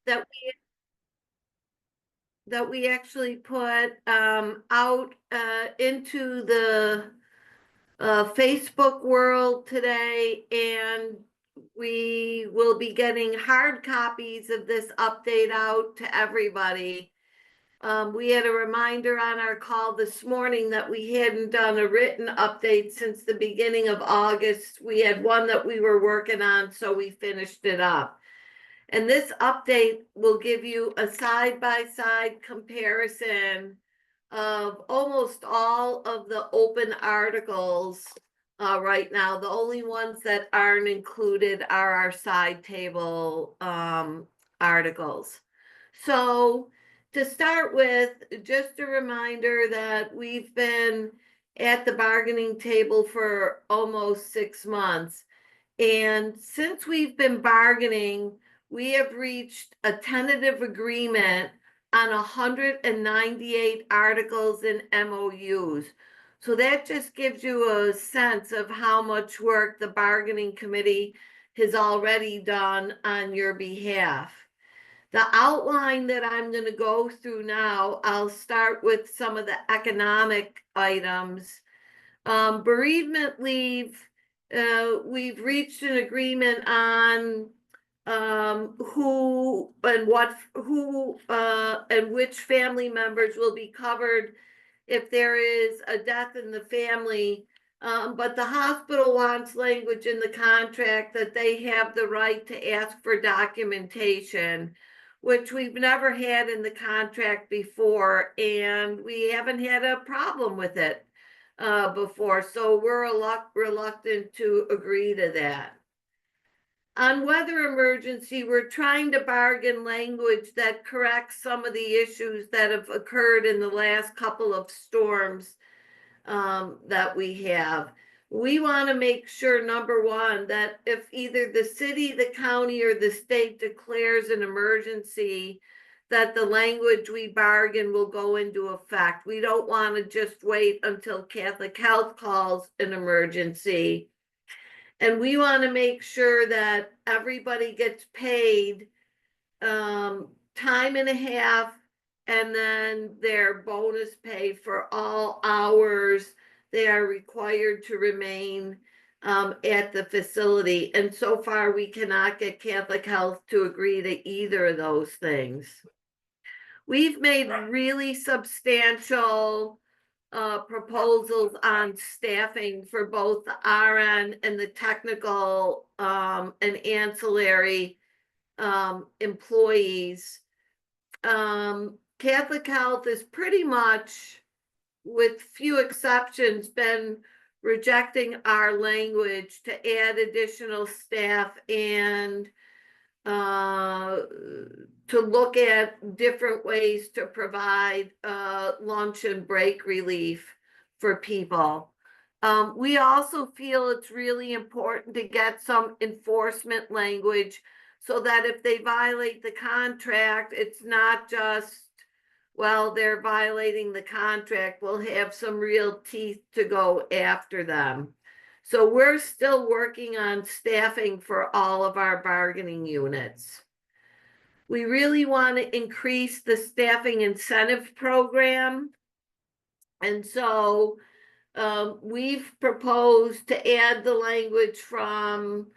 that we actually put out into the Facebook world today, and we will be getting hard copies of this update out to everybody. We had a reminder on our call this morning that we hadn't done a written update since the beginning of August. We had one that we were working on, so we finished it up. And this update will give you a side-by-side comparison of almost all of the open articles right now. The only ones that aren't included are our side table articles. So to start with, just a reminder that we've been at the bargaining table for almost 6 months. And since we've been bargaining, we have reached a tentative agreement on 198 articles and MOUs. So that just gives you a sense of how much work the bargaining committee has already done on your behalf. The outline that I'm going to go through now, I'll start with some of the economic items. Bereavement leave, we've reached an agreement on who and which family members will be covered if there is a death in the family. But the hospital wants language in the contract that they have the right to ask for documentation, which we've never had in the contract before, and we haven't had a problem with it before, so we're reluctant to agree to that. On weather emergency, we're trying to bargain language that corrects some of the issues that have occurred in the last couple of storms that we have. We want to make sure, number one, that if either the city, the county, or the state declares an emergency, that the language we bargain will go into effect. We don't want to just wait until Catholic Health calls an emergency. And we want to make sure that everybody gets paid time and a half, and then their bonus pay for all hours they are required to remain at the facility. And so far, we cannot get Catholic Health to agree to either of those things. We've made really substantial proposals on staffing for both the RN and the technical and ancillary employees. Catholic Health is pretty much, with few exceptions, been rejecting our language to add additional staff and to look at different ways to provide lunch and break relief for people. We also feel it's really important to get some enforcement language so that if they violate the contract, it's not just, well, they're violating the contract. We'll have some real teeth to go after them. So we're still working on staffing for all of our bargaining units. We really want to increase the staffing incentive program. And so we've proposed to add the language from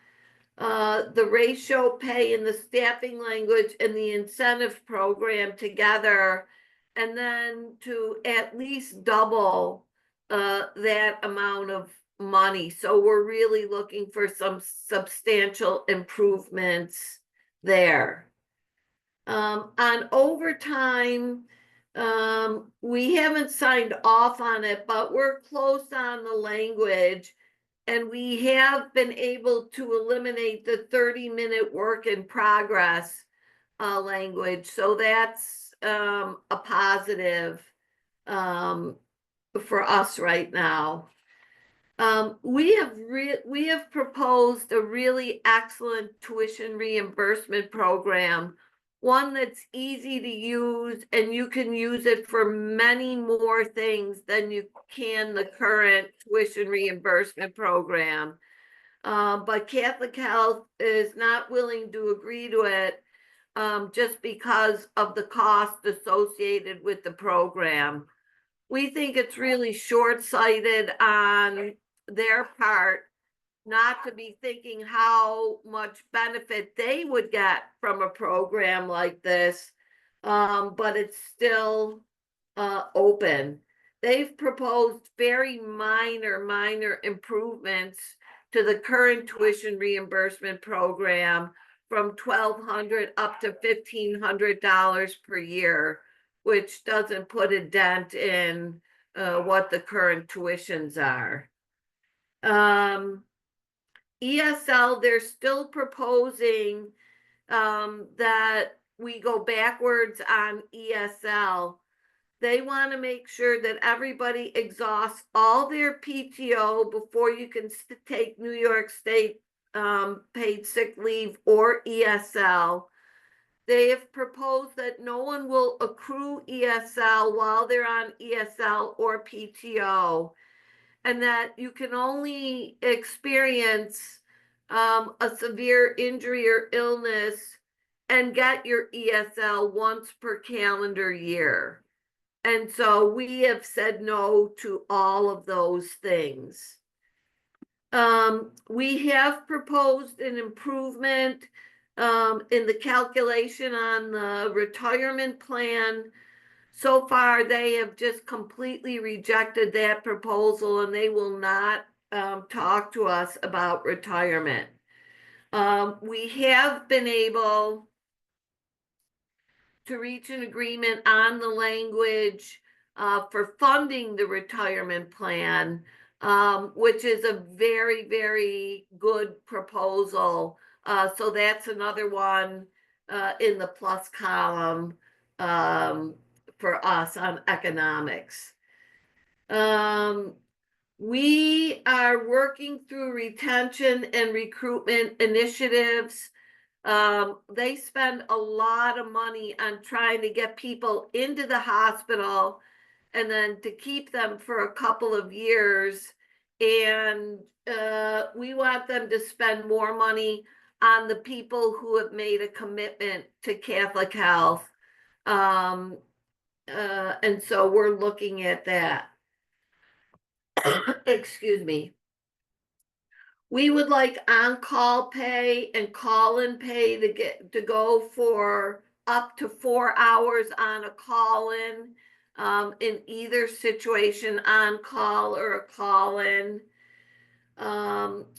the ratio pay and the staffing language and the incentive program together, and then to at least double that amount of money. So we're really looking for some substantial improvements there. On overtime, we haven't signed off on it, but we're close on the language, and we have been able to eliminate the 30-minute work in progress language. So that's a positive for us right now. We have proposed a really excellent tuition reimbursement program, one that's easy to use, and you can use it for many more things than you can the current tuition reimbursement program. But Catholic Health is not willing to agree to it. just because of the cost associated with the program. We think it's really short-sighted on their part not to be thinking how much benefit they would get from a program like this, but it's still open. They've proposed very minor improvements to the current tuition reimbursement program from $1,200 up to $1,500 per year, which doesn't put a dent in what the current tuitions are. ESL, they're still proposing that we go backwards on ESL. They want to make sure that everybody exhausts all their PTO before you can take New York State paid sick leave or ESL. They have proposed that no one will accrue ESL while they're on ESL or PTO, and that you can only experience a severe injury or illness and get your ESL once per calendar year. And so we have said no to all of those things. We have proposed an improvement in the calculation on the retirement plan. So far, they have just completely rejected that proposal, and they will not talk to us about retirement. We have been able to reach an agreement on the language for funding the retirement plan, which is a very good proposal. So that's another one in the plus column for us on economics. We are working through retention and recruitment initiatives. They spend a lot of money on trying to get people into the hospital and then to keep them for a couple of years. And we want them to spend more money on the people who have made a commitment to Catholic Health. And so we're looking at that. Excuse me. We would like on-call pay and call-in pay to go for up to 4 hours on a call-in, in either situation, on call or a call-in.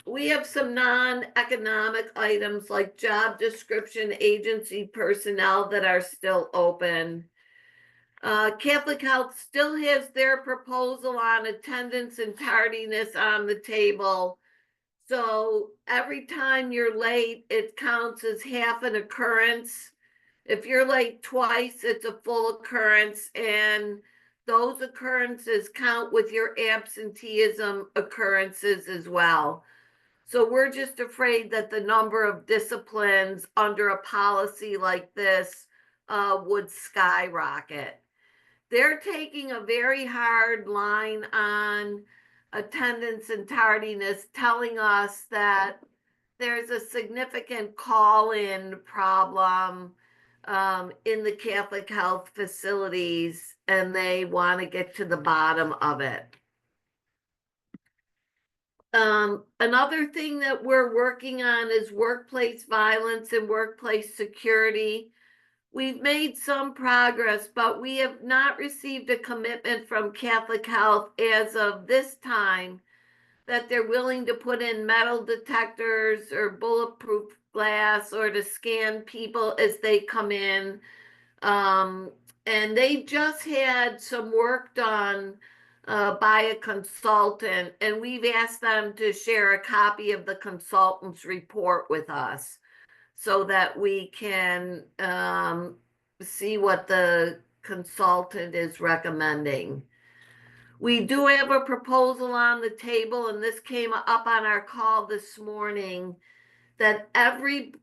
We have some non-economic items like job description, agency personnel that are still open. Catholic Health still has their proposal on attendance and tardiness on the table. So every time you're late, it counts as half an occurrence. If you're late twice, it's a full occurrence, and those occurrences count with your absenteeism occurrences as well. So we're just afraid that the number of disciplines under a policy like this would skyrocket. They're taking a very hard line on attendance and tardiness, telling us that there's a significant call-in problem in the Catholic Health facilities, and they want to get to the bottom of it. Another thing that we're working on is workplace violence and workplace security. We've made some progress, but we have not received a commitment from Catholic Health as of this time that they're willing to put in metal detectors or bulletproof glass or to scan people as they come in. And they just had some work done by a consultant, and we've asked them to share a copy of the consultant's report with us, so that we can see what the consultant is recommending. We do have a proposal on the table, and this came up on our call this morning, that everybody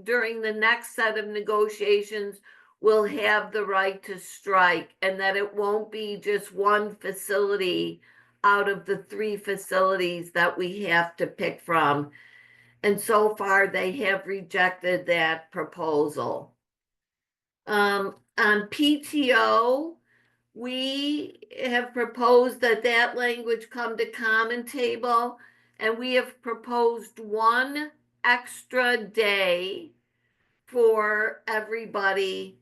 during the next set of negotiations will have the right to strike, and that it won't be just one facility out of the 3 facilities that we have to pick from. And so far, they have rejected that proposal. On PTO, we have proposed that that language come to common table, and we have proposed one extra day for everybody.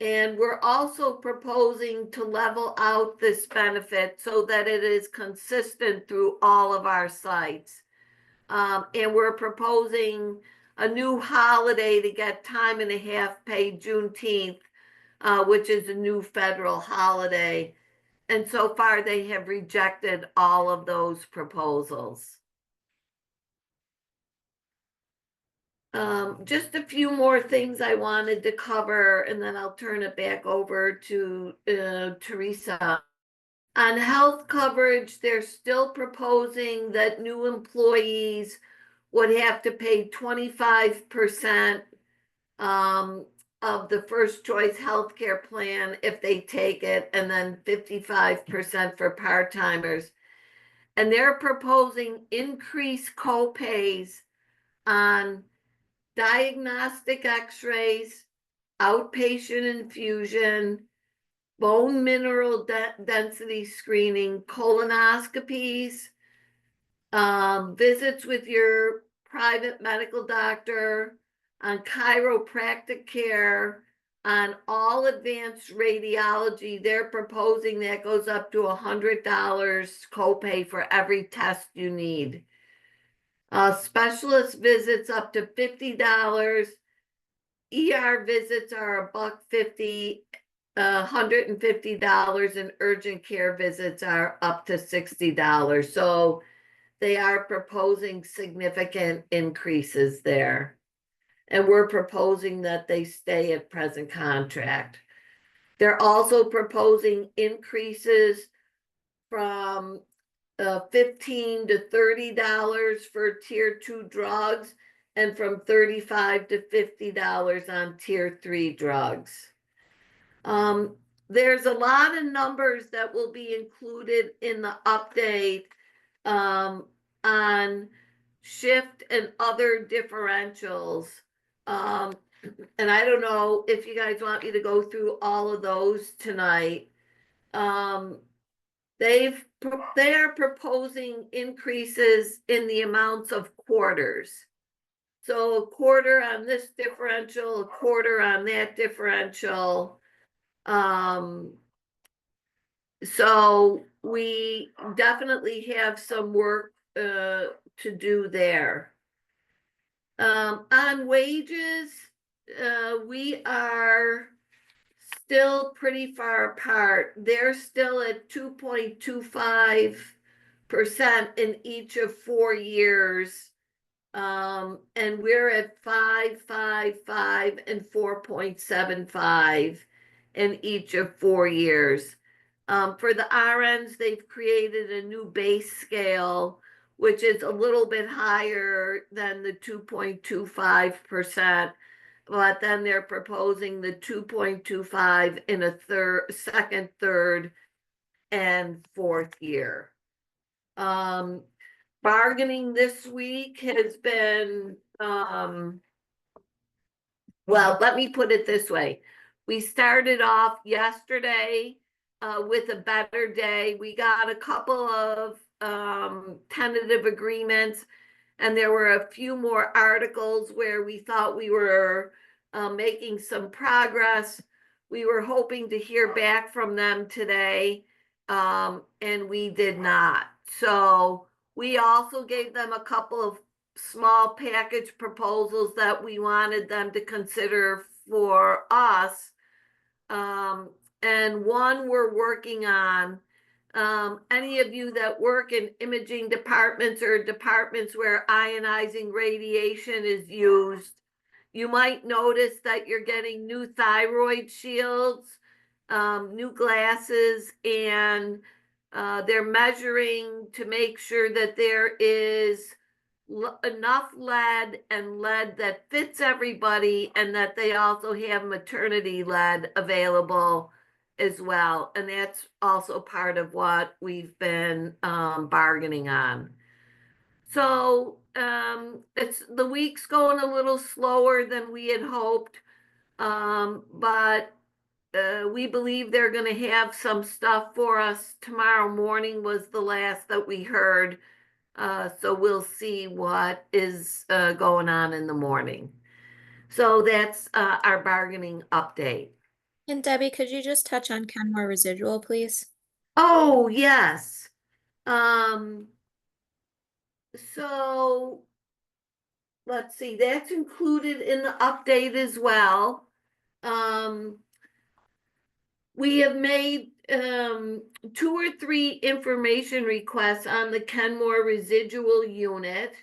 And we're also proposing to level out this benefit so that it is consistent through all of our sites. And we're proposing a new holiday to get time and a half paid, Juneteenth, which is a new federal holiday. And so far, they have rejected all of those proposals. Just a few more things I wanted to cover, and then I'll turn it back over to Teresa. On health coverage, they're still proposing that new employees would have to pay 25% of the first choice healthcare plan if they take it, and then 55% for part-timers. And they're proposing increased co-pays on diagnostic x-rays, outpatient infusion, bone mineral density screening, colonoscopies, visits with your private medical doctor, on chiropractic care, on all advanced radiology. They're proposing that goes up to $100 copay for every test you need. Specialist visits up to $50. ER visits are $150, $150, and urgent care visits are up to $60. So they are proposing significant increases there. And we're proposing that they stay at present contract. They're also proposing increases from $15 to $30 for tier 2 drugs, and from $35 to $50 on tier 3 drugs. There's a lot of numbers that will be included in the update on shift and other differentials. And I don't know if you guys want me to go through all of those tonight. They are proposing increases in the amounts of quarters. So a quarter on this differential, a quarter on that differential. So we definitely have some work to do there. On wages, we are still pretty far apart. They're still at 2.25% in each of 4 years. And we're at 5.55 and 4.75 in each of 4 years. For the RNs, they've created a new base scale, which is a little bit higher than the 2.25%, but then they're proposing the 2.25 in a second, third, and fourth year. Bargaining this week has been, well, let me put it this way. We started off yesterday with a better day. We got a couple of tentative agreements, and there were a few more articles where we thought we were making some progress. We were hoping to hear back from them today, and we did not. So we also gave them a couple of small package proposals that we wanted them to consider for us. And one we're working on. Any of you that work in imaging departments or departments where ionizing radiation is used, you might notice that you're getting new thyroid shields, new glasses, and they're measuring to make sure that there is enough lead and lead that fits everybody, and that they also have maternity lead available as well. And that's also part of what we've been bargaining on. So the week's going a little slower than we had hoped. But we believe they're gonna have some stuff for us. Tomorrow morning was the last that we heard. So we'll see what is going on in the morning. So that's our bargaining update. And Debbie, could you just touch on Kenmore residual, please? Oh, yes. Um, so let's see, that's included in the update as well. Um, we have made 2 or 3 information requests on the Kenmore residual unit.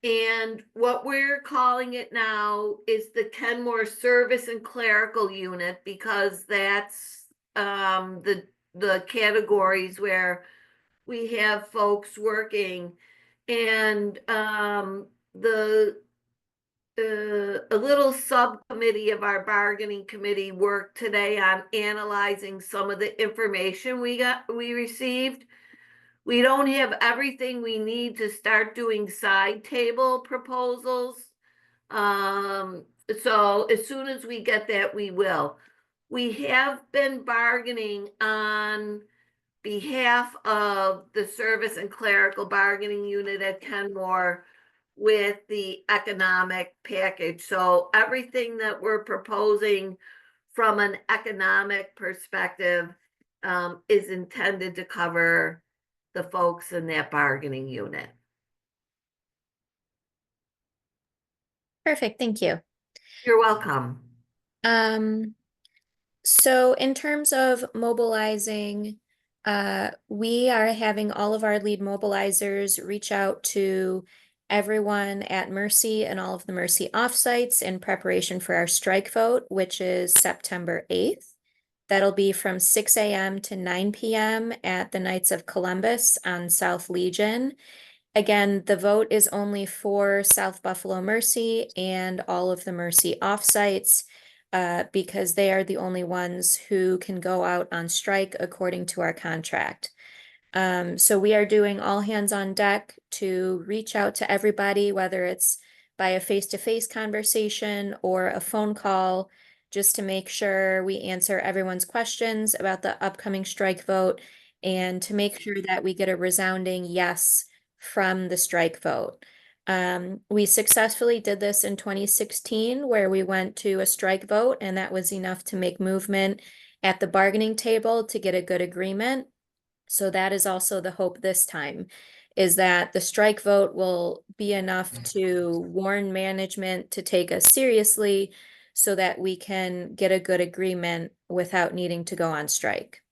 And what we're calling it now is the Kenmore Service and Clerical Unit, because that's the categories where we have folks working. And the a little subcommittee of our bargaining committee worked today on analyzing some of the information we received. We don't have everything we need to start doing side table proposals. So as soon as we get that, we will. We have been bargaining on behalf of the Service and Clerical Bargaining Unit at Kenmore with the economic package. So everything that we're proposing from an economic perspective is intended to cover the folks in that bargaining unit. Perfect, thank you. You're welcome. Um, so in terms of mobilizing, we are having all of our lead mobilizers reach out to everyone at Mercy and all of the Mercy offsites in preparation for our strike vote, which is September 8th. That'll be from 6 a.m. to 9 p.m. at the Knights of Columbus on South Legion. Again, the vote is only for South Buffalo Mercy and all of the Mercy offsites because they are the only ones who can go out on strike according to our contract. So we are doing all hands on deck to reach out to everybody, whether it's by a face-to-face conversation or a phone call, just to make sure we answer everyone's questions about the upcoming strike vote and to make sure that we get a resounding yes from the strike vote. We successfully did this in 2016, where we went to a strike vote, and that was enough to make movement at the bargaining table to get a good agreement. So that is also the hope this time, is that the strike vote will be enough to warn management to take us seriously so that we can get a good agreement without needing to go on strike.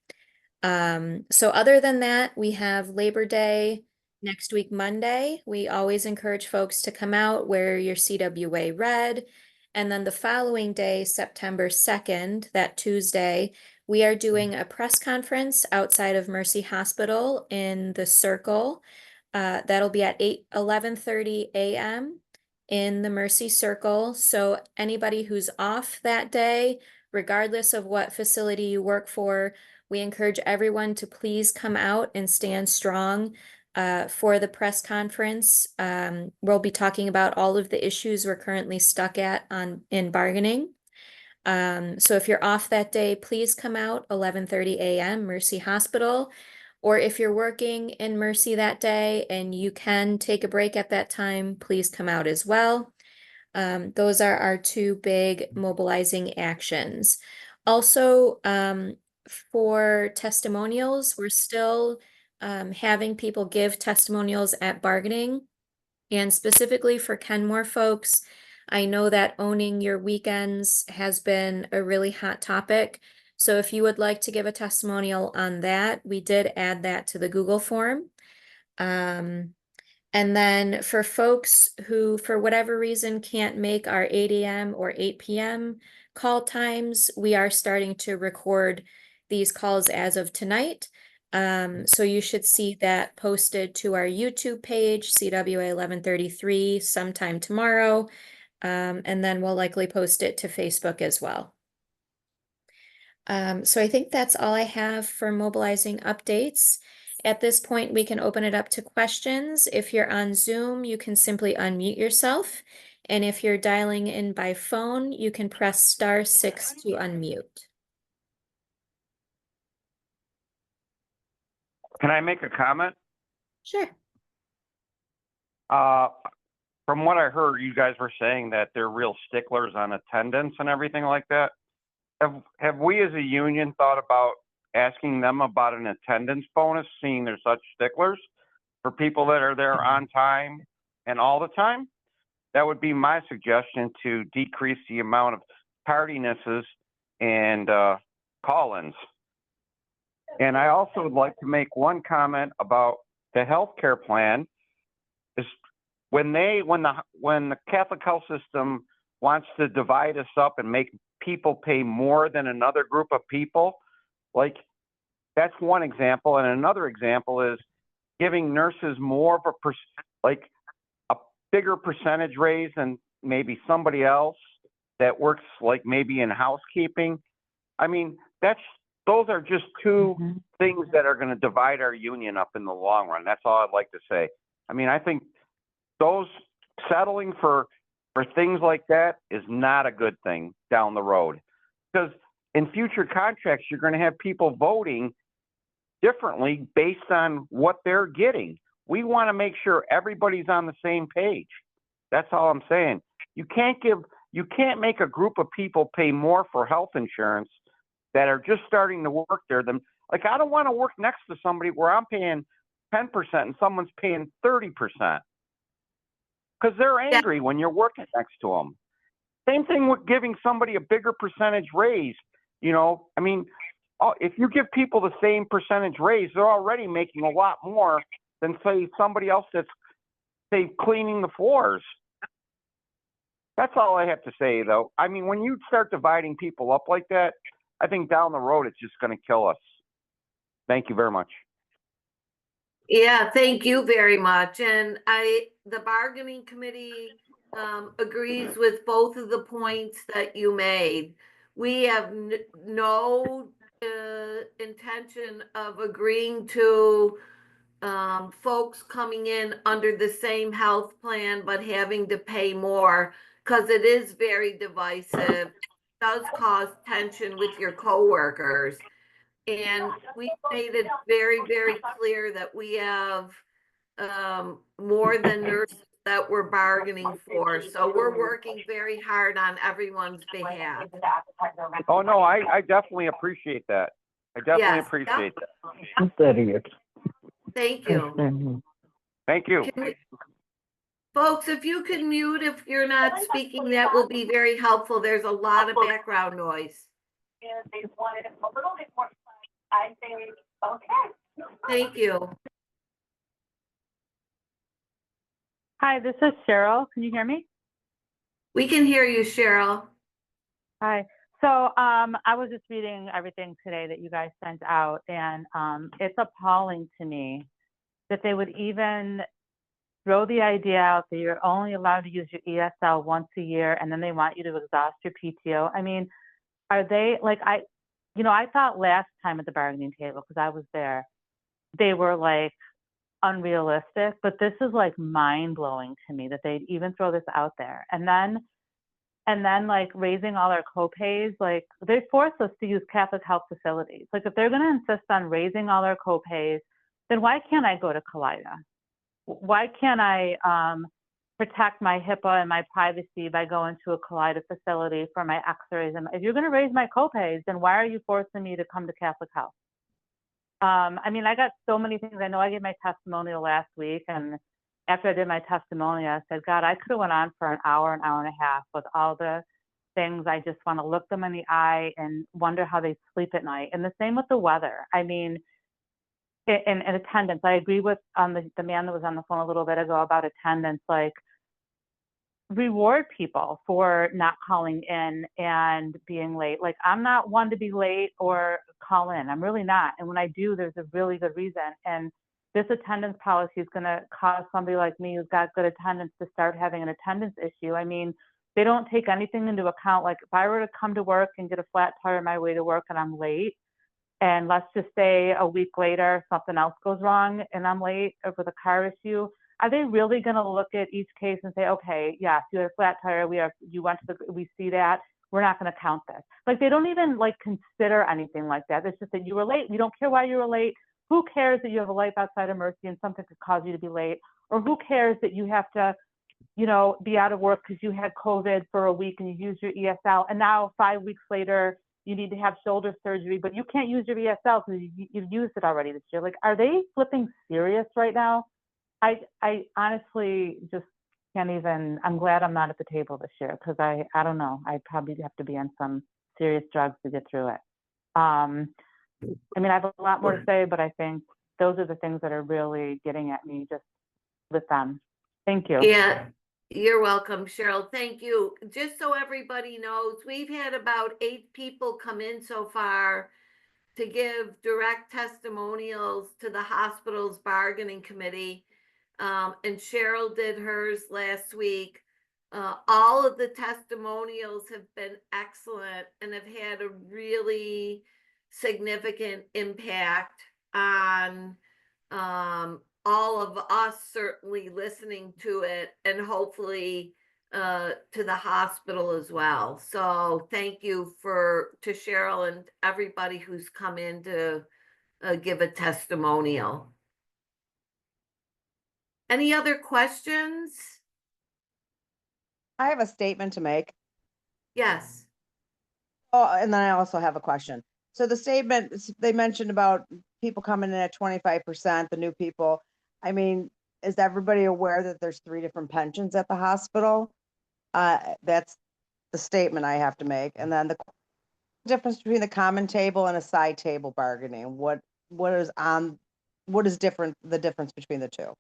So other than that, we have Labor Day next week, Monday. We always encourage folks to come out, wear your CWA red. And then the following day, September 2nd, that Tuesday, we are doing a press conference outside of Mercy Hospital in the Circle. That'll be at 11:30 a.m. in the Mercy Circle. So anybody who's off that day, regardless of what facility you work for, we encourage everyone to please come out and stand strong for the press conference. We'll be talking about all of the issues we're currently stuck at in bargaining. So if you're off that day, please come out 11:30 a.m. Mercy Hospital. Or if you're working in Mercy that day and you can take a break at that time, please come out as well. Those are our 2 big mobilizing actions. Also, for testimonials, we're still having people give testimonials at bargaining. And specifically for Kenmore folks, I know that owning your weekends has been a really hot topic. So if you would like to give a testimonial on that, we did add that to the Google form. And then for folks who, for whatever reason, can't make our 8 a.m. or 8 p.m. call times, we are starting to record these calls as of tonight. So you should see that posted to our YouTube page, CWA 1133, sometime tomorrow. And then we'll likely post it to Facebook as well. So I think that's all I have for mobilizing updates. At this point, we can open it up to questions. If you're on Zoom, you can simply unmute yourself. And if you're dialing in by phone, you can press *6 to unmute. Can I make a comment? Sure. From what I heard, you guys were saying that they're real sticklers on attendance and everything like that. Have we as a union thought about asking them about an attendance bonus, seeing they're such sticklers for people that are there on time and all the time? That would be my suggestion to decrease the amount of tardinesses and call-ins. And I also would like to make one comment about the healthcare plan. Is when the Catholic health system wants to divide us up and make people pay more than another group of people, like that's one example. And another example is giving nurses more of a bigger percentage raise than maybe somebody else that works like maybe in housekeeping. I mean, those are just two things that are going to divide our union up in the long run. That's all I'd like to say. I mean, I think those settling for things like that is not a good thing down the road, because in future contracts, you're going to have people voting differently based on what they're getting. We want to make sure everybody's on the same page. That's all I'm saying. You can't make a group of people pay more for health insurance that are just starting to work there. Like, I don't want to work next to somebody where I'm paying 10% and someone's paying 30%. Because they're angry when you're working next to them. Same thing with giving somebody a bigger percentage raise. You know, I mean, if you give people the same percentage raise, they're already making a lot more than, say, somebody else that's, say, cleaning the floors. That's all I have to say, though. I mean, when you start dividing people up like that, I think down the road, it's just going to kill us. Thank you very much. Yeah, thank you very much. And the bargaining committee agrees with both of the points that you made. We have no intention of agreeing to folks coming in under the same health plan but having to pay more, because it is very divisive. It does cause tension with your coworkers. And we made it very, very clear that we have more than nurses that we're bargaining for. So we're working very hard on everyone's behalf. Oh, no, I definitely appreciate that. I definitely Yes, appreciate yep. that. Thank you. Thank you. Folks, if you can mute if you're not speaking, that will be very helpful. There's a lot of background noise. They wanted a little bit more. I think, okay. Thank you. Hi, this is Cheryl. Can you hear me? We can hear you, Cheryl. Hi. So I was just reading everything today that you guys sent out, and it's appalling to me that they would even throw the idea out that you're only allowed to use your ESL once a year, and then they want you to exhaust your PTO. I mean, are they like, I thought last time at the bargaining table, because I was there, they were like unrealistic, but this is like mind blowing to me that they'd even throw this out there. And then like raising all our copays, like they force us to use Catholic health facilities. Like if they're going to insist on raising all our copays, then why can't I go to Kaleida? Why can't I protect my HIPAA and my privacy by going to a Kaleida facility for my x-rays? And if you're going to raise my copays, then why are you forcing me to come to Catholic Health? I mean, I got so many things. I know I gave my testimonial last week, and after I did my testimonial, I said, God, I could have went on for an hour and a half with all the things. I just want to look them in the eye and wonder how they sleep at night. And the same with the weather. I mean, in attendance, I agree with the man that was on the phone a little bit ago about attendance. Like, reward people for not calling in and being late. Like, I'm not one to be late or call in. I'm really not. And when I do, there's a really good reason. And this attendance policy is going to cause somebody like me who's got good attendance to start having an attendance issue. I mean, they don't take anything into account. Like if I were to come to work and get a flat tire on my way to work and I'm late, and let's just say a week later, something else goes wrong and I'm late with a car issue, are they really going to look at each case and say, okay, yes, you had a flat tire, we see that, we're not going to count this. Like, they don't even like consider anything like that. It's just that you were late. We don't care why you were late. Who cares that you have a life outside of Mercy and something could cause you to be late? Or who cares that you have to, be out of work because you had COVID for a week and you used your ESL, and now 5 weeks later you need to have shoulder surgery, but you can't use your ESL because you've used it already this year. Like, are they flipping serious right now? I honestly just can't even. I'm glad I'm not at the table this year because I don't know. I'd probably have to be on some serious drugs to get through it. I mean, I have a lot more to say, but I think those are the things that are really getting at me just with them. Thank you. Yeah, you're welcome, Cheryl. Thank you. Just so everybody knows, we've had about 8 people come in so far to give direct testimonials to the hospital's bargaining committee. And Cheryl did hers last week. All of the testimonials have been excellent and have had a really significant impact on all of us certainly listening to it, and hopefully to the hospital as well. So thank you to Cheryl and everybody who's come in to give a testimonial. Any other questions? I have a statement to make. Yes. Oh, and then I also have a question. So the statement, they mentioned about people coming in at 25%, the new people. I mean, is everybody aware that there's 3 different pensions at the hospital? That's the statement I have to make. And then the difference between the common table and a side table bargaining. What is different, the difference between the two?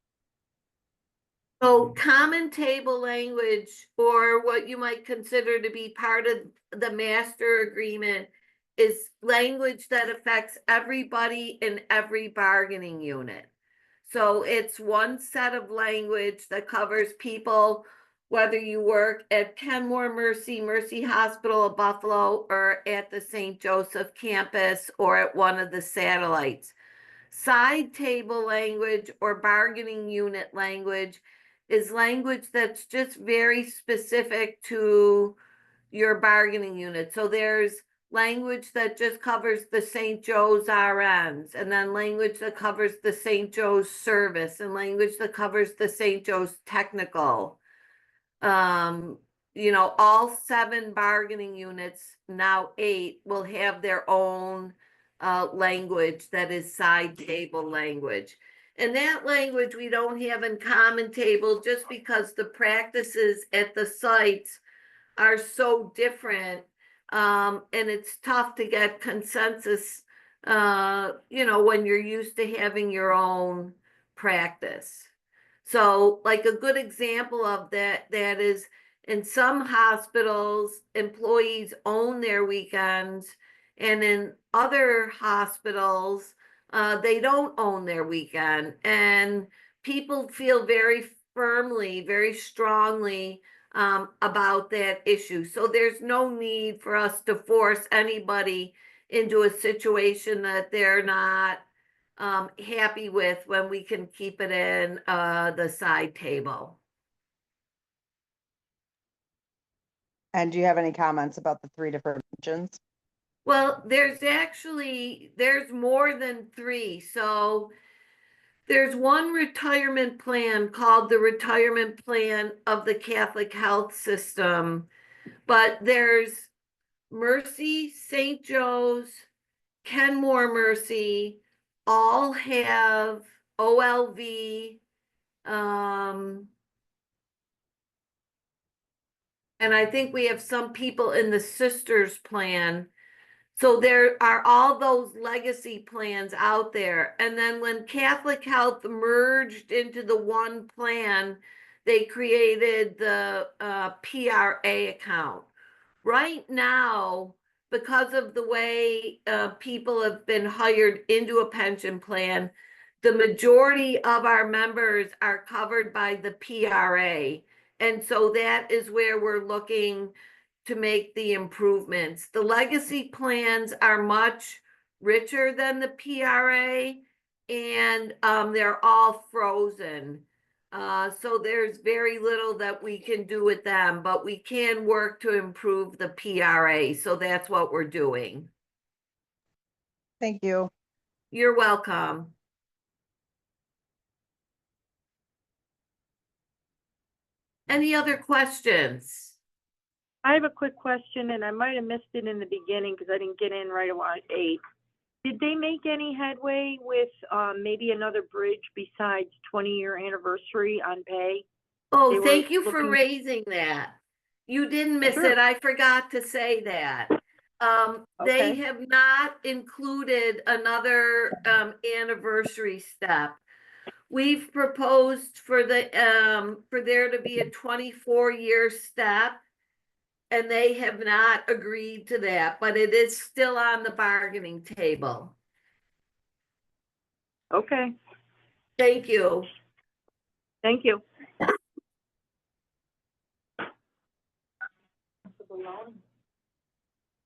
So common table language, or what you might consider to be part of the master agreement, is language that affects everybody in every bargaining unit. So it's one set of language that covers people, whether you work at Kenmore Mercy Hospital of Buffalo, or at the St. Joseph campus, or at one of the satellites. Side table language or bargaining unit language is language that's just very specific to your bargaining unit. So there's language that just covers the St. Joe's RNs, and then language that covers the St. Joe's service, and language that covers the St. Joe's technical. All 7 bargaining units, now 8, will have their own language that is side table language. And that language we don't have in common table just because the practices at the sites are so different. And it's tough to get consensus, when you're used to having your own practice. So like a good example of that is in some hospitals, employees own their weekends, and in other hospitals, they don't own their weekend. And people feel very firmly, very strongly about that issue. So there's no need for us to force anybody into a situation that they're not happy with when we can keep it in the side table. And do you have any comments about the 3 different pensions? Well, there's more than 3. So there's one retirement plan called the Retirement Plan of the Catholic Health System, but there's Mercy, St. Joe's, Kenmore Mercy, all have OLV, and I think we have some people in the Sisters plan. So there are all those legacy plans out there. And then when Catholic Health merged into the one plan, they created the PRA account. Right now, because of the way people have been hired into a pension plan, the majority of our members are covered by the PRA. And so that is where we're looking to make the improvements. The legacy plans are much richer than the PRA, and they're all frozen. So there's very little that we can do with them, but we can work to improve the PRA, so that's what we're doing. Thank you. You're welcome. Any other questions? I have a quick question, and I might have missed it in the beginning because I didn't get in right around 8. Did they make any headway with maybe another bridge besides 20-year anniversary on pay? They Oh, were thank you for looking- raising that. You didn't miss Sure. it. I forgot to say that. They Okay. have not included another anniversary step. We've proposed for there to be a 24-year step, and they have not agreed to that, but it is still on the bargaining table. Okay, Thank you. thank you.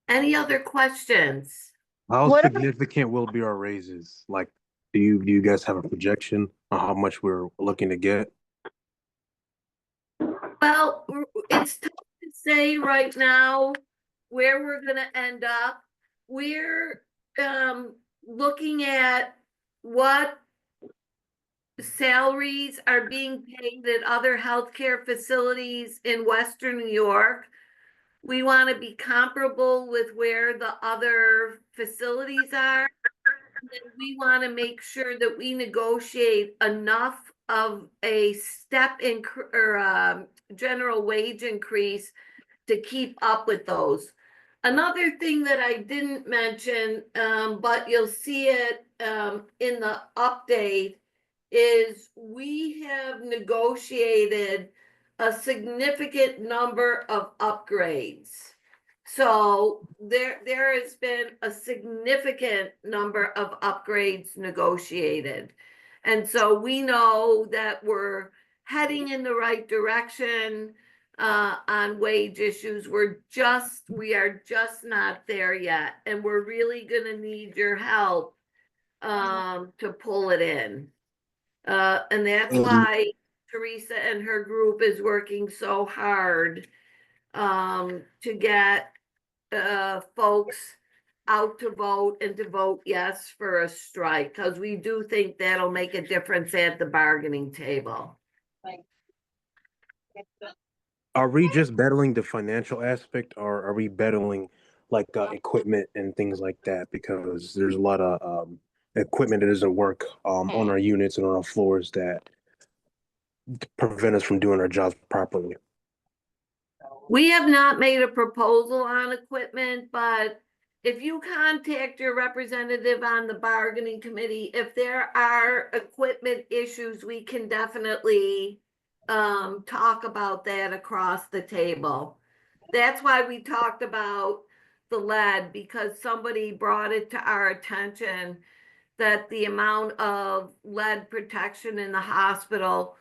Any other questions? How What- significant will be our raises? Like, do you guys have a projection on how much we're looking to get? Well, it's tough to say right now where we're gonna end up. We're looking at what salaries are being paid at other healthcare facilities in Western New York. We want to be comparable with where the other facilities are. And then we want to make sure that we negotiate enough of a step in or general wage increase to keep up with those. Another thing that I didn't mention, but you'll see it in the update, is we have negotiated a significant number of upgrades. So there has been a significant number of upgrades negotiated. And so we know that we're heading in the right direction on wage issues. We are just not there yet. And we're really gonna need your help to pull it in. And that's why Teresa and her group is working so hard to get folks out to vote and to vote yes for a strike, because we do think that'll make a difference at the bargaining table. Are we just battling the financial aspect, or are we battling like equipment and things like that? Because there's a lot of equipment that doesn't work on our units and on our floors that prevent us from doing our jobs properly. We have not made a proposal on equipment, but if you contact your representative on the bargaining committee, if there are equipment issues, we can definitely talk about that across the table. That's why we talked about the lead, because somebody brought it to our attention that the amount of lead protection in the hospitals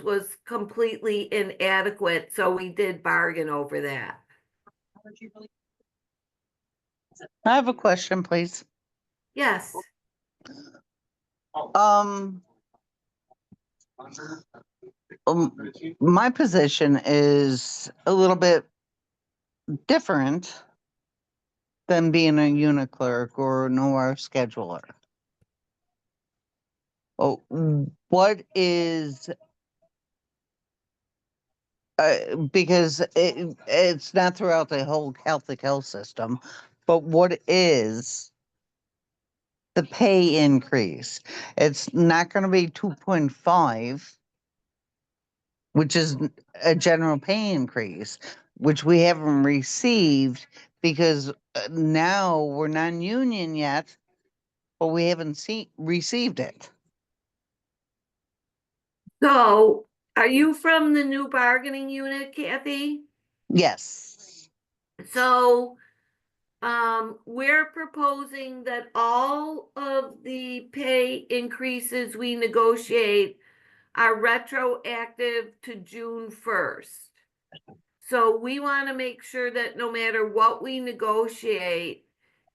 was completely inadequate, so we did bargain over that. I have a question, please. Yes, My position is a little bit different than being a unit clerk or an OR scheduler. Oh, what is, because it's not throughout the whole Catholic health system, but what is the pay increase? It's not gonna be 2.5, which is a general pay increase, which we haven't received because now we're non-union yet, but we haven't received it. so are you from the new bargaining unit, Kathy? Yes. So, we're proposing that all of the pay increases we negotiate are retroactive to June 1st. So we want to make sure that no matter what we negotiate,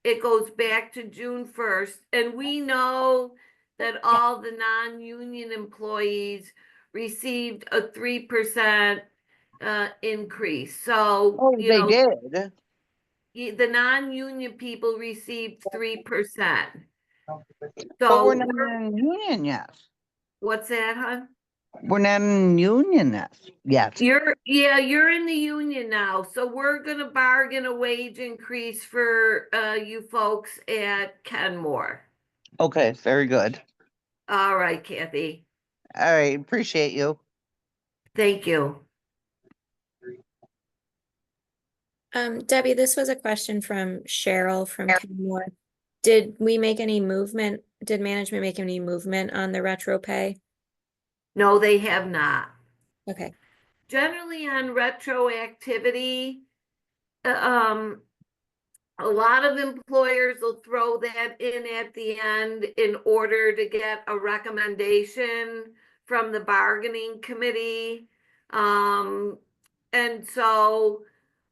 it goes back to June 1st. And we know that all the non-union employees received a 3% increase. So, Oh, you they know, did. the non-union people received 3%. But we're So not in union yet. what's that, hon? We're not in union yet. You're in the union now, so we're gonna bargain a wage increase for you folks at Kenmore. Okay, very good. All right, Kathy. All right, appreciate you. Thank you. Debbie, this was a question from Cheryl from Kenmore. Did we make any movement? Did management make any movement on the retro pay? No, they have not. Okay. Generally on retroactivity, um, a lot of employers will throw that in at the end in order to get a recommendation from the bargaining committee. And so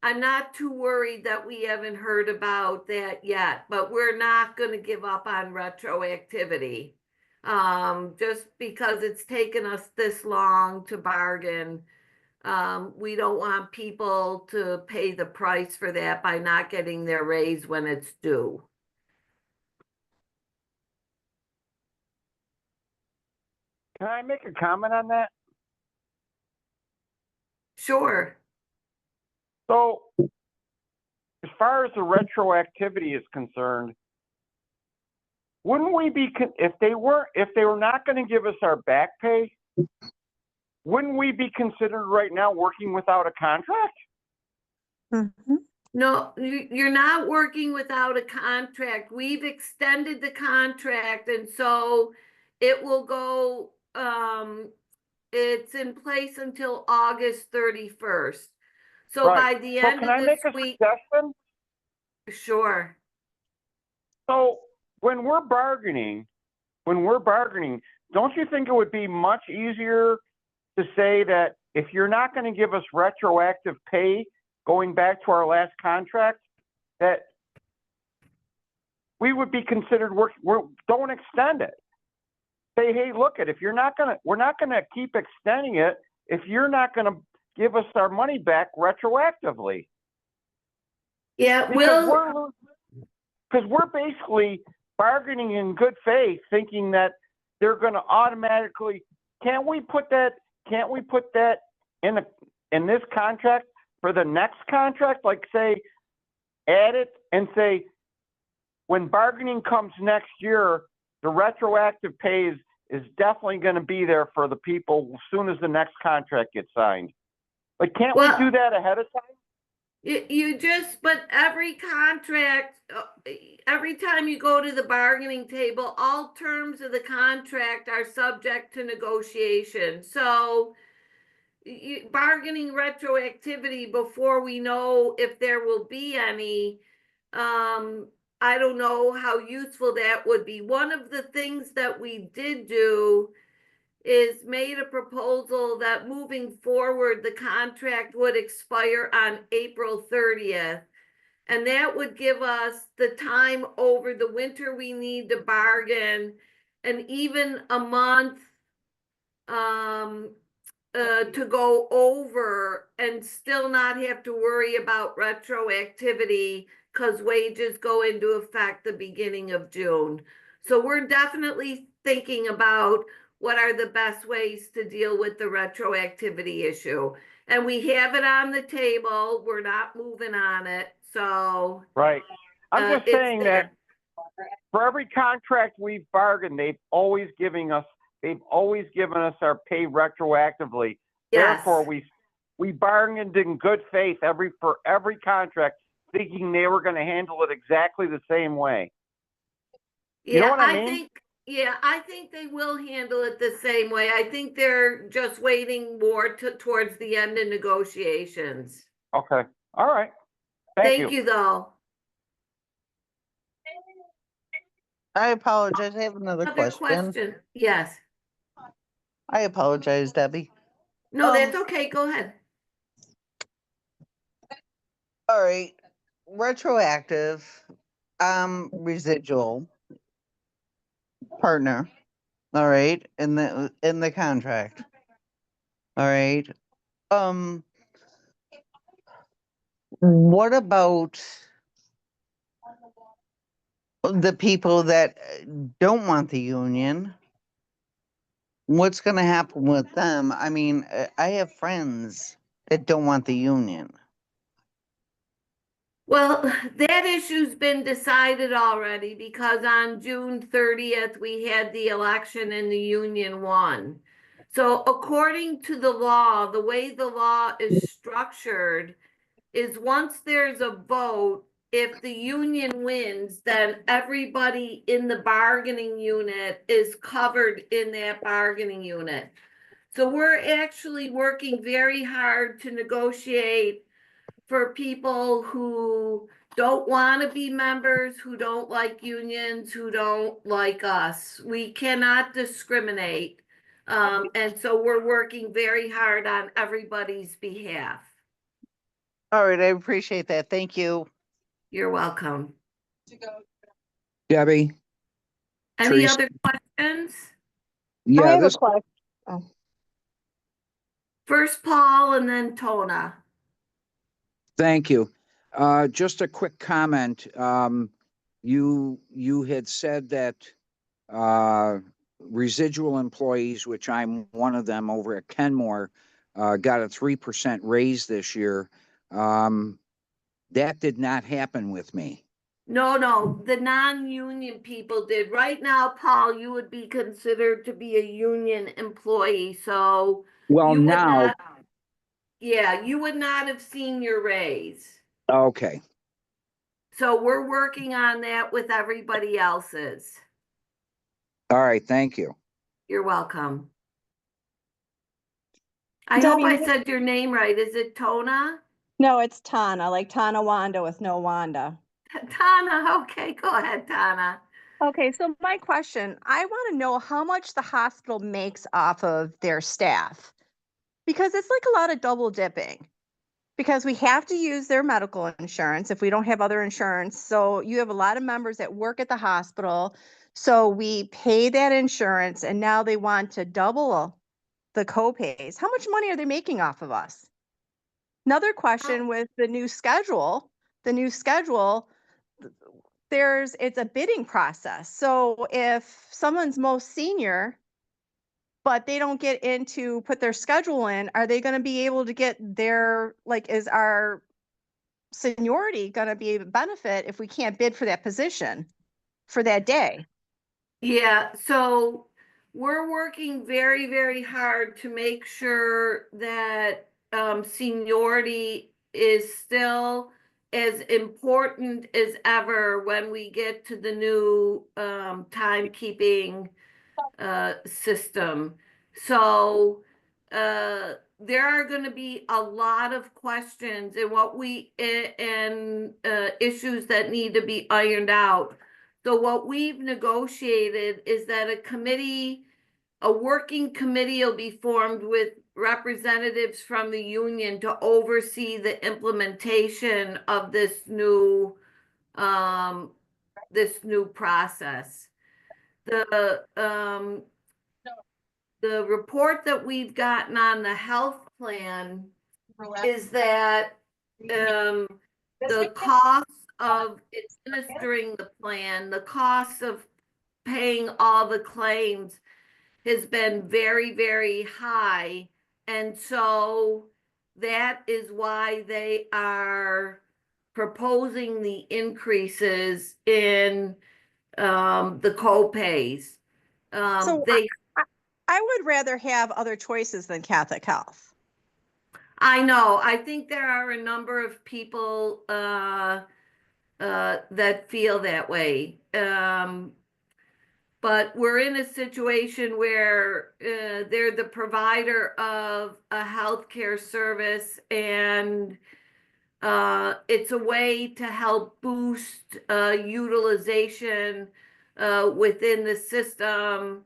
I'm not too worried that we haven't heard about that yet, but we're not gonna give up on retroactivity. Just because it's taken us this long to bargain. We don't want people to pay the price for that by not getting their raise when it's due. Can I make a comment on that? Sure. So, as far as the retroactivity is concerned, wouldn't we be, if they were not gonna give us our back pay, wouldn't we be considered right now working without a contract? No, you're not working without a contract. We've extended the contract and so it will go, it's in place until August 31st. So Right. by the So end can of I this make a week, suggestion? sure. So when we're bargaining, don't you think it would be much easier to say that if you're not going to give us retroactive pay going back to our last contract, that we would be considered don't extend it. Say, hey, look it, if we're not gonna keep extending it if you're not gonna give us our money back retroactively. Yeah, Because we're basically bargaining in good faith, thinking that they're gonna automatically, can't we put that in this contract for the next contract? Like say, add it and say, when bargaining comes next year, the retroactive pay is definitely gonna be there for the people as soon as the next contract gets signed. Like, can't we Well- do that ahead of time? But every contract, every time you go to the bargaining table, all terms of the contract are subject to negotiation. So bargaining retroactivity before we know if there will be any, I don't know how useful that would be. One of the things that we did do is made a proposal that moving forward, the contract would expire on April 30th. And that would give us the time over the winter we need to bargain and even a month to go over and still not have to worry about retroactivity because wages go into effect the beginning of June. So we're definitely thinking about what are the best ways to deal with the retroactivity issue. And we have it on the table. We're not moving on it. So Right. I'm just it's saying that for every contract we've bargained, they've always given us our pay retroactively. yes. Therefore, we bargained in good faith for every contract, thinking they were going to handle it exactly the same way. You know what I mean? I think they will handle it the same way. I think they're just waiting more towards the end of negotiations. Okay. All right. Thank you, though. I apologize. I have another Other question. question? Yes. I apologize, Debbie. No, that's okay. Go ahead. All right. Retroactive. residual partner, all right, in the contract. All right. Um, what about the people that don't want the union? What's going to happen with them? I mean, I have friends that don't want the union. Well, that issue's been decided already because on June 30th, we had the election and the union won. So according to the law, the way the law is structured is once there's a vote, if the union wins, then everybody in the bargaining unit is covered in that bargaining unit. So we're actually working very hard to negotiate for people who don't want to be members, who don't like unions, who don't like us. We cannot discriminate. And so we're working very hard on everybody's behalf. All right, I appreciate that. Thank you. You're welcome. Debbie, Any Teresa. other questions? I yeah, have a this, question. First Paul and then Tona. thank you. Just a quick comment. You had said that residual employees, which I'm one of them over at Kenmore, got a 3% raise this year. That did not happen with me. No, the non-union people did. Right now, Paul, you would be considered to be a union employee, so Well, you would now, not, yeah, you would not have seen your raise. okay. So we're working on that with everybody else's. All right, thank you. You're welcome. I hope I said your name right. Is it Tona? No, it's Tana, like Tana Wanda with no Wanda. Tana, okay, go ahead, Tana. Okay, so my question, I want to know how much the hospital makes off of their staff. Because it's like a lot of double dipping. Because we have to use their medical insurance if we don't have other insurance. So you have a lot of members that work at the hospital. So we pay that insurance and now they want to double the copays. How much money are they making off of us? Another question with the new schedule, it's a bidding process. So if someone's most senior, but they don't get in to put their schedule in, are they going to be able to get their, like, is our seniority going to be a benefit if we can't bid for that position for that day? Yeah, so we're working very, very hard to make sure that seniority is still as important as ever when we get to the new timekeeping system. So there are going to be a lot of questions and issues that need to be ironed out. So what we've negotiated is that a working committee will be formed with representatives from the union to oversee the implementation of this new process. The report that we've gotten on the health plan is that the cost of administering the plan, the cost of paying all the claims has been very, very high. And so that is why they are proposing the increases in the co-pays. So I would rather have other choices than Catholic Health. I know. I think there are a number of people that feel that way. But we're in a situation where they're the provider of a healthcare service, and it's a way to help boost utilization within the system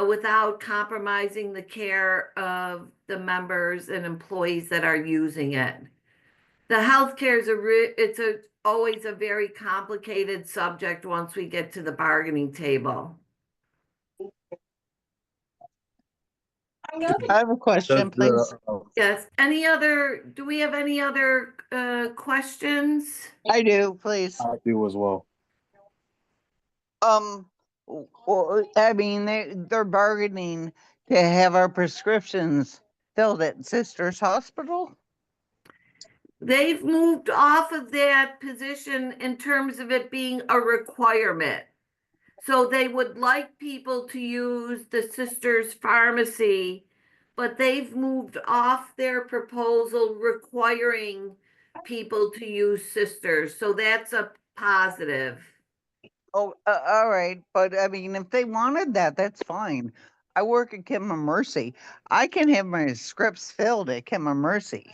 without compromising the care of the members and employees that are using it. The healthcare is always a very complicated subject once we get to the bargaining table. I have a question, Does please. Yes, do we have any other questions? I do, please. I do as well. I mean, they're bargaining to have our prescriptions filled at Sisters Hospital. They've moved off of that position in terms of it being a requirement. So they would like people to use the Sisters Pharmacy, but they've moved off their proposal requiring people to use Sisters. So that's a positive. Oh, all right, but I mean, if they wanted that, that's fine. I work at Kim Mercy. I can have my scripts filled at Kim Mercy.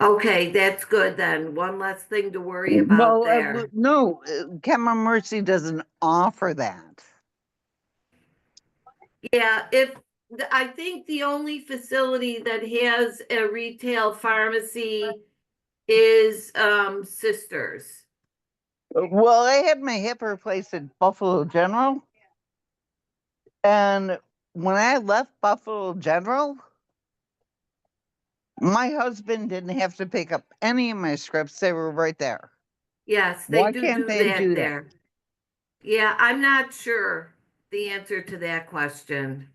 Okay, that's good then. One less thing to worry about there. No, Kim Mercy doesn't offer that. Yeah, I think the only facility that has a retail pharmacy is Sisters. Well, I had my hip replaced at Buffalo General. And when I left Buffalo General, my husband didn't have to pick up any of my scripts. They were right there. Yes, Why they can't do they that do that? there. Yeah, I'm not sure the answer to that question.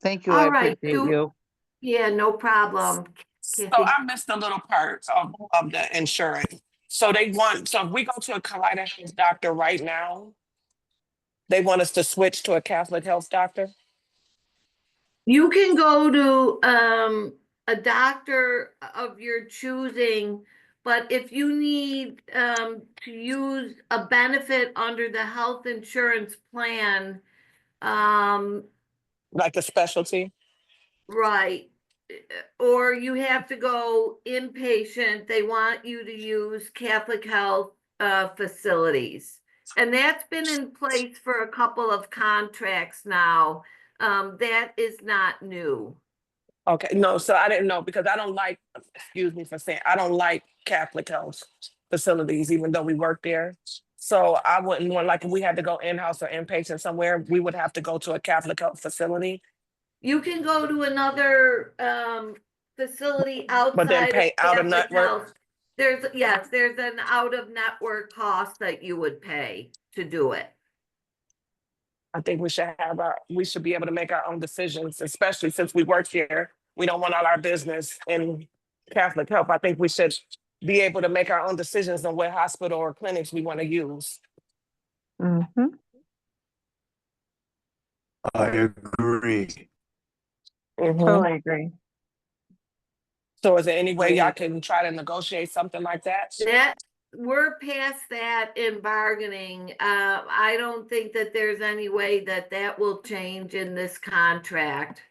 Thank you. All I right, appreciate you. Yeah, no problem. So Kathy. I missed a little part of the insurance. So if we go to a Kaleida doctor right now, they want us to switch to a Catholic Health doctor? You can go to a doctor of your choosing, but if you need to use a benefit under the health insurance plan, Like a specialty? right, or you have to go inpatient, they want you to use Catholic Health facilities. And that's been in place for a couple of contracts now. That is not new. Okay, no, so I didn't know because I don't like, excuse me for saying, I don't like Catholic Health facilities, even though we work there. So I wouldn't want, like, if we had to go in-house or inpatient somewhere, we would have to go to a Catholic Health facility, You can go to another facility but then outside of pay out of Catholic network. Health. There's an out-of-network cost that you would pay to do it. I think we should be able to make our own decisions, especially since we work here. We don't want all our business in Catholic Health. I think we should be able to make our own decisions on what hospital or clinics we want to use. Mm-hmm. I agree. Mhm. Totally agree. So is there any way y'all can try to negotiate something like that? We're past that in bargaining. I don't think that there's any way that that will change in this contract.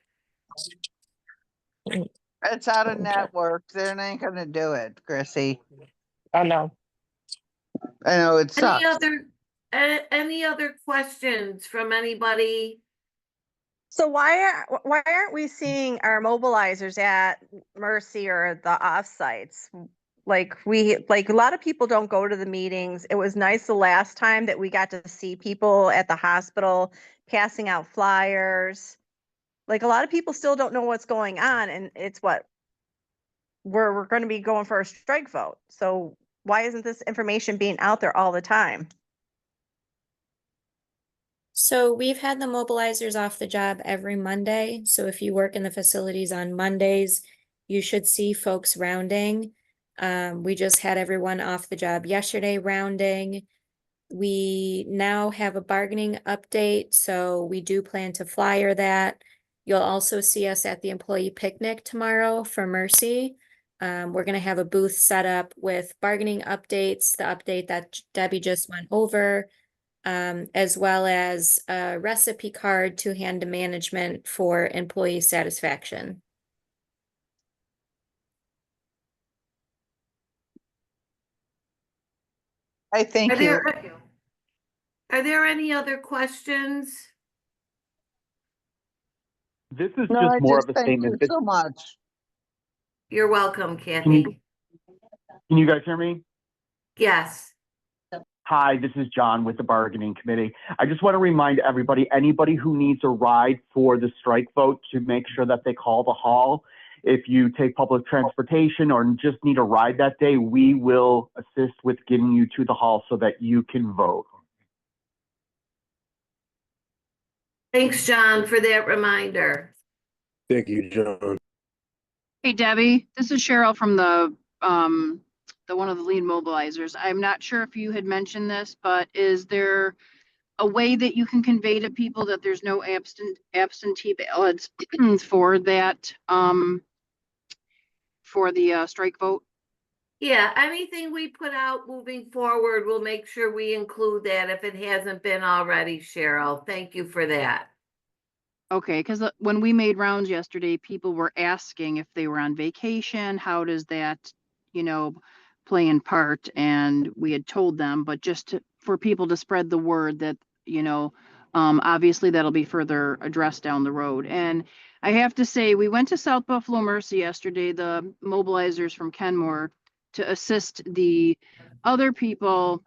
It's out of Okay. network. They're not going to do it, Chrissy. I know. I know it sucks. Any other questions from anybody? So why aren't we seeing our mobilizers at Mercy or the offsites? Like a lot of people don't go to the meetings. It was nice the last time that we got to see people at the hospital passing out flyers. Like a lot of people still don't know what's going on, and it's we're going to be going for a strike vote. So why isn't this information being out there all the time? So we've had the mobilizers off the job every Monday. So if you work in the facilities on Mondays, you should see folks rounding. We just had everyone off the job yesterday rounding. We now have a bargaining update, so we do plan to flyer that. You'll also see us at the employee picnic tomorrow for Mercy. We're gonna have a booth set up with bargaining updates, the update that Debbie just went over, as well as a recipe card to hand to management for employee satisfaction. I thank you. Are there any other questions? This is No, I just more just of a thank you statement. so much. You're welcome, Kathy. Can you guys hear me? Yes. Hi, this is John with the bargaining committee. I just want to remind everybody, anybody who needs a ride for the strike vote, to make sure that they call the hall. If you take public transportation or just need a ride that day, we will assist with getting you to the hall so that you can vote. Thanks, John, for that reminder. Thank you, John. Hey Debbie, this is Cheryl from the one of the lead mobilizers. I'm not sure if you had mentioned this, but is there a way that you can convey to people that there's no absentee ballots for that for the strike vote? Yeah, anything we put out moving forward, we'll make sure we include that if it hasn't been already, Cheryl. Thank you for that. Okay, because when we made rounds yesterday, people were asking if they were on vacation, how does that, play in part? And we had told them, but for people to spread the word that, obviously that'll be further addressed down the road. And I have to say, we went to South Buffalo Mercy yesterday, the mobilizers from Kenmore, to assist the other people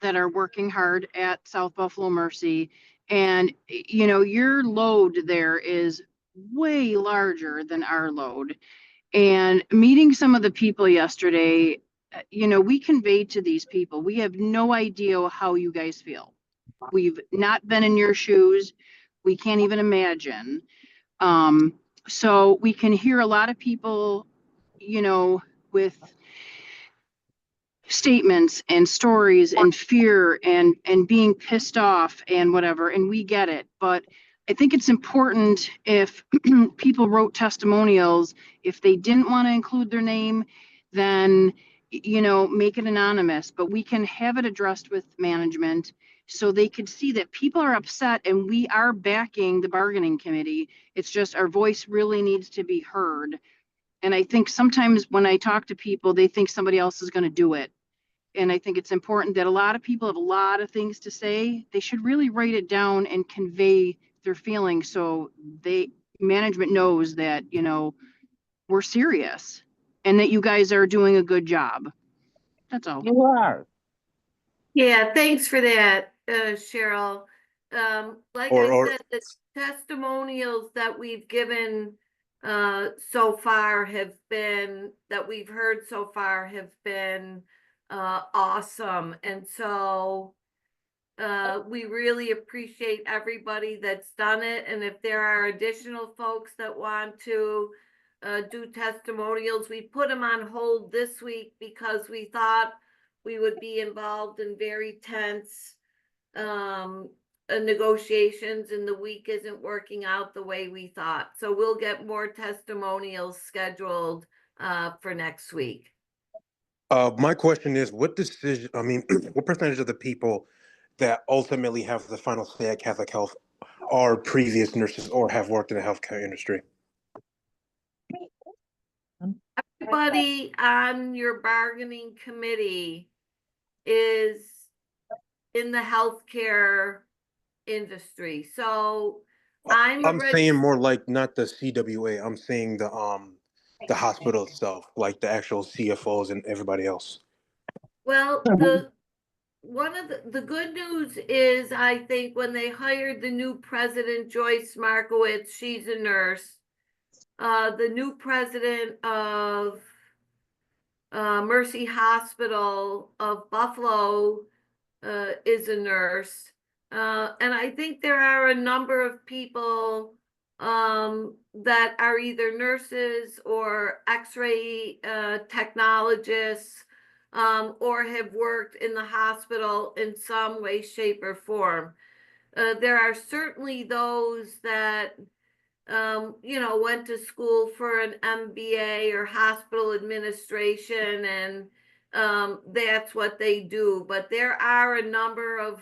that are working hard at South Buffalo Mercy. And, your load there is way larger than our load. And meeting some of the people yesterday, we conveyed to these people, we have no idea how you guys feel. We've not been in your shoes. We can't even imagine. So we can hear a lot of people, with statements and stories and fear and being pissed off and whatever, and we get it. But I think it's important if people wrote testimonials, if they didn't want to include their name, then make it anonymous, but we can have it addressed with management so they could see that people are upset and we are backing the bargaining committee. It's just our voice really needs to be heard. And I think sometimes when I talk to people, they think somebody else is going to do it. And I think it's important that a lot of people have a lot of things to say. They should really write it down and convey their feelings so management knows that, we're serious and that you guys are doing a good job. That's all. You are. Yeah, thanks for that, Cheryl. Like I said, the testimonials that we've given so far that we've heard so far have been awesome. And so we really appreciate everybody that's done it. And if there are additional folks that want to do testimonials, we put them on hold this week because we thought we would be involved in very tense negotiations, and the week isn't working out the way we thought. So we'll get more testimonials scheduled for next week. My question is, what percentage of the people that ultimately have the final say at Catholic Health are previous nurses or have worked in the healthcare industry? Everybody on your bargaining committee is in the healthcare industry. So I'm saying more like not the CWA. I'm saying the hospital itself, like the actual CFOs and everybody else. Well, one of the good news is, I think when they hired the new president, Joyce Markowitz, she's a nurse. The new president of Mercy Hospital of Buffalo is a nurse. And I think there are a number of people that are either nurses or x-ray technologists or have worked in the hospital in some way, shape, or form. There are certainly those that went to school for an MBA or hospital administration, and that's what they do. But there are a number of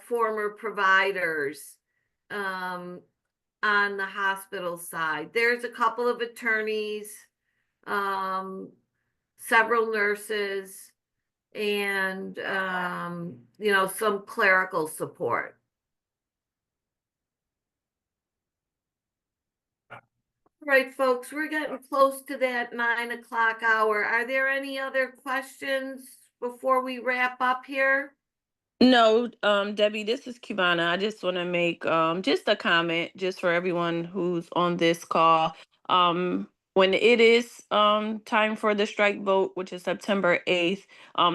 former providers on the hospital side. There's a couple of attorneys, several nurses, and some clerical support. All right, folks, we're getting close to that 9 o'clock hour. Are there any other questions before we wrap up here? No, Debbie, this is Cubana. I just want to make just a comment just for everyone who's on this call. When it is time for the strike vote, which is September 8th,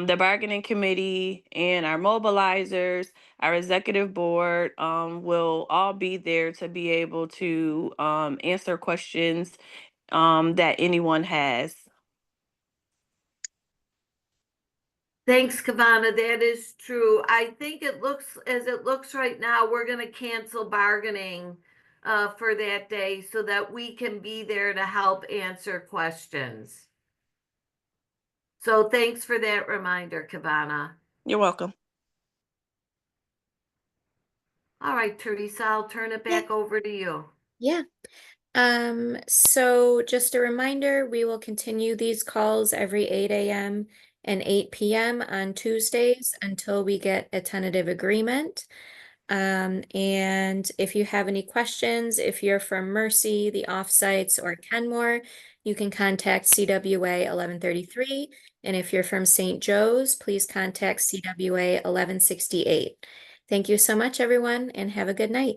the bargaining committee and our mobilizers, our executive board will all be there to be able to answer questions that anyone has. Thanks, Kavana. That is true. I think it looks right now, we're gonna cancel bargaining for that day so that we can be there to help answer questions. So thanks for that reminder, Kavana. You're welcome. All right, Teresa, I'll turn it back over to you. Yeah. So just a reminder, we will continue these calls every 8 a.m. and 8 p.m. on Tuesdays until we get a tentative agreement. And if you have any questions, if you're from Mercy, the offsites, or Kenmore, you can contact CWA 1133. And if you're from St. Joe's, please contact CWA 1168. Thank you so much, everyone, and have a good night.